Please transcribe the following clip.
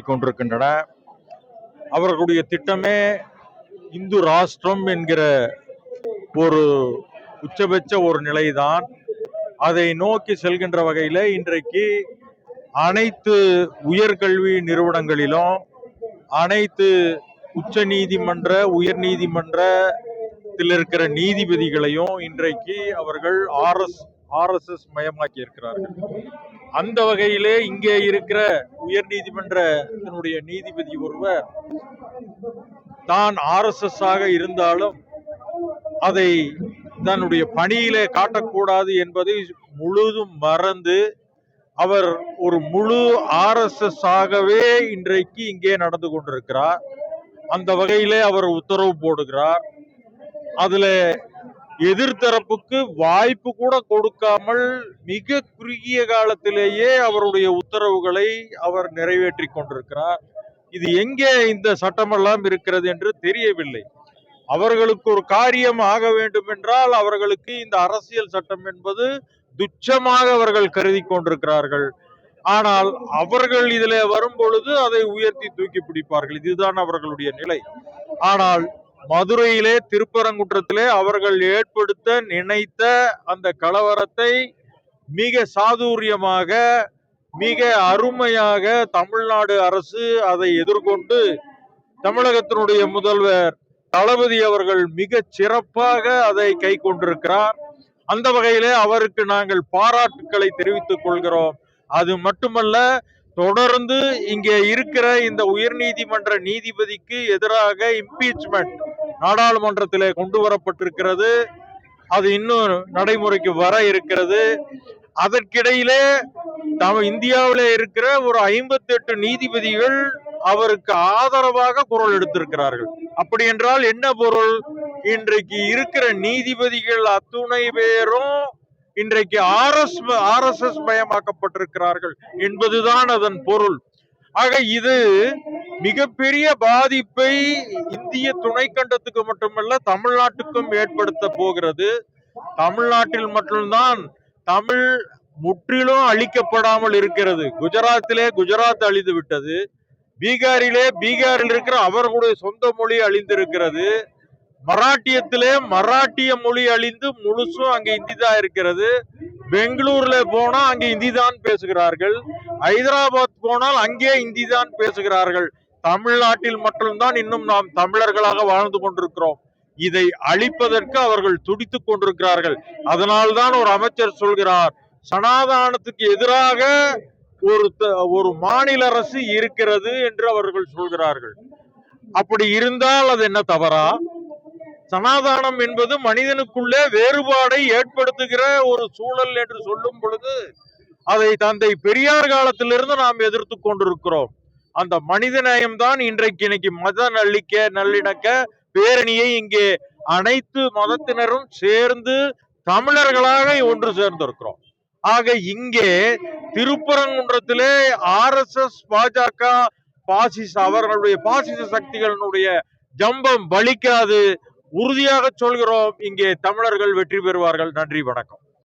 கொண்டிருக்கின்றன. அவர்களுடைய திட்டமே இந்து ராஷ்டிரம் என்கிற ஒரு உச்சபட்ச ஒரு நிலைதான். அதை நோக்கி செல்கின்ற வகையில இன்றைக்கு அனைத்து உயர்கல்வி நிறுவனங்களிலும் அனைத்து உச்ச நீதிமன்ற உயர் நீதிமன்றத்தில் இருக்கிற நீதிபதிகளையும் இன்றைக்கு அவர்கள் ஆர்எஸ்எஸ் மயமாக்கி இருக்கிறார்கள். அந்த வகையிலே இங்கே இருக்கிற உயர் நீதிமன்றத்தினுடைய நீதிபதி ஒருவர் தான் ஆர்எஸ்எஸ் ஆக இருந்தாலும் அதை தன்னுடைய பணியிலே காட்டக்கூடாது என்பதை முழுதும் மறந்து அவர் ஒரு முழு ஆர்எஸ்எஸ் ஆகவே இன்றைக்கு இங்கே நடந்து கொண்டிருக்கிறார். அந்த வகையிலே அவர் உத்தரவு போடுகிறார். அதுல எதிர்த்தரப்புக்கு வாய்ப்பு கூட கொடுக்காமல் மிக குறுகிய காலத்திலேயே அவருடைய உத்தரவுகளை அவர் நிறைவேற்றி கொண்டிருக்கிறார். இது எங்கே இந்த சட்டமெல்லாம் இருக்கிறது என்று தெரியவில்லை. அவர்களுக்கு ஒரு காரியம் ஆக வேண்டும் என்றால் அவர்களுக்கு இந்த அரசியல் சட்டம் என்பது துச்சமாக அவர்கள் கருதி கொண்டிருக்கிறார்கள். ஆனால் அவர்கள் இதில் வரும் பொழுது அதை உயர்த்தி தூக்கி பிடிப்பார்கள். இதுதான் அவர்களுடைய நிலை. ஆனால் மதுரையிலே திருப்பரங்குன்றத்திலே அவர்கள் ஏற்படுத்த நினைத்த அந்த கலவரத்தை மிக சாதுரியமாக மிக அருமையாக தமிழ்நாடு அரசு அதை எதிர்கொண்டு தமிழகத்தினுடைய முதல்வர் தளபதி அவர்கள் மிக சிறப்பாக அதை கை கொண்டிருக்கிறார். அந்த வகையிலே அவருக்கு நாங்கள் பாராட்டுக்களை தெரிவித்துக் கொள்கிறோம். அது மட்டுமல்ல, தொடர்ந்து இங்கே இருக்கிற இந்த உயர்நீதிமன்ற நீதிபதிக்கு எதிராக இம்பீச்மெண்ட் நாடாளுமன்றத்திலே கொண்டு வரப்பட்டிருக்கிறது. அது இன்னும் நடைமுறைக்கு வர இருக்கிறது. அதற்கிடையிலே இந்தியாவிலே இருக்கிற ஒரு 58 நீதிபதிகள் அவருக்கு ஆதரவாக குரல் எடுத்திருக்கிறார்கள். அப்படி என்றால் என்ன பொருள்? இன்றைக்கு இருக்கிற நீதிபதிகள் அத்துணை பேரும் இன்றைக்கு ஆர்எஸ்எஸ் மயமாக்கப்பட்டிருக்கிறார்கள் என்பதுதான் அதன் பொருள். ஆக இது மிகப்பெரிய பாதிப்பை இந்திய துணைக்கண்டத்துக்கு மட்டுமல்ல தமிழ்நாட்டுக்கும் ஏற்படுத்த போகிறது. தமிழ்நாட்டில் மட்டும்தான் தமிழ் முற்றிலும் அழிக்கப்படாமல் இருக்கிறது. குஜராத்திலே குஜராத் அழிந்து விட்டது. பீகாரில் இருக்கிற அவர்களுடைய சொந்த மொழி அழிந்திருக்கிறது. மராட்டியத்திலே மராட்டிய மொழி அழிந்து முழுசும் அங்க இந்தி தான் இருக்கிறது. பெங்களூர்ல போனா அங்கே இந்தி தான் பேசுகிறார்கள். ஹைதராபாத் போனால் அங்கே இந்தி தான் பேசுகிறார்கள். தமிழ்நாட்டில் மட்டும்தான் இன்னும் நாம் தமிழர்களாக வாழ்ந்து கொண்டிருக்கிறோம். இதை அழிப்பதற்கு அவர்கள் துடித்துக் கொண்டிருக்கிறார்கள். அதனால்தான் ஒரு அமைச்சர் சொல்கிறார், சனாதானத்துக்கு எதிராக ஒரு மாநில அரசு இருக்கிறது என்று அவர்கள் சொல்கிறார்கள். அப்படி இருந்தால் அது என்ன தவறா? சனாதானம் என்பது மனிதனுக்குள்ளே வேறுபாடை ஏற்படுத்துகிற ஒரு சூழல் என்று சொல்லும் பொழுது அதை தந்தை பெரியார் காலத்திலிருந்து நாம் எதிர்த்து கொண்டிருக்கிறோம். அந்த மனித நேயம்தான் இன்னைக்கு மத நல்லிணக்க பேரணியை இங்கே அனைத்து மதத்தினரும் சேர்ந்து தமிழர்களாக ஒன்று சேர்ந்திருக்கிறோம். ஆக இங்கே திருப்பரங்குன்றத்திலே ஆர்எஸ்எஸ் பாஜக அவர்களுடைய பாசிச சக்திகளுடைய ஜம்பம் பலிக்காது. உறுதியாக சொல்கிறோம், இங்கே தமிழர்கள் வெற்றி பெறுவார்கள். நன்றி, வணக்கம்.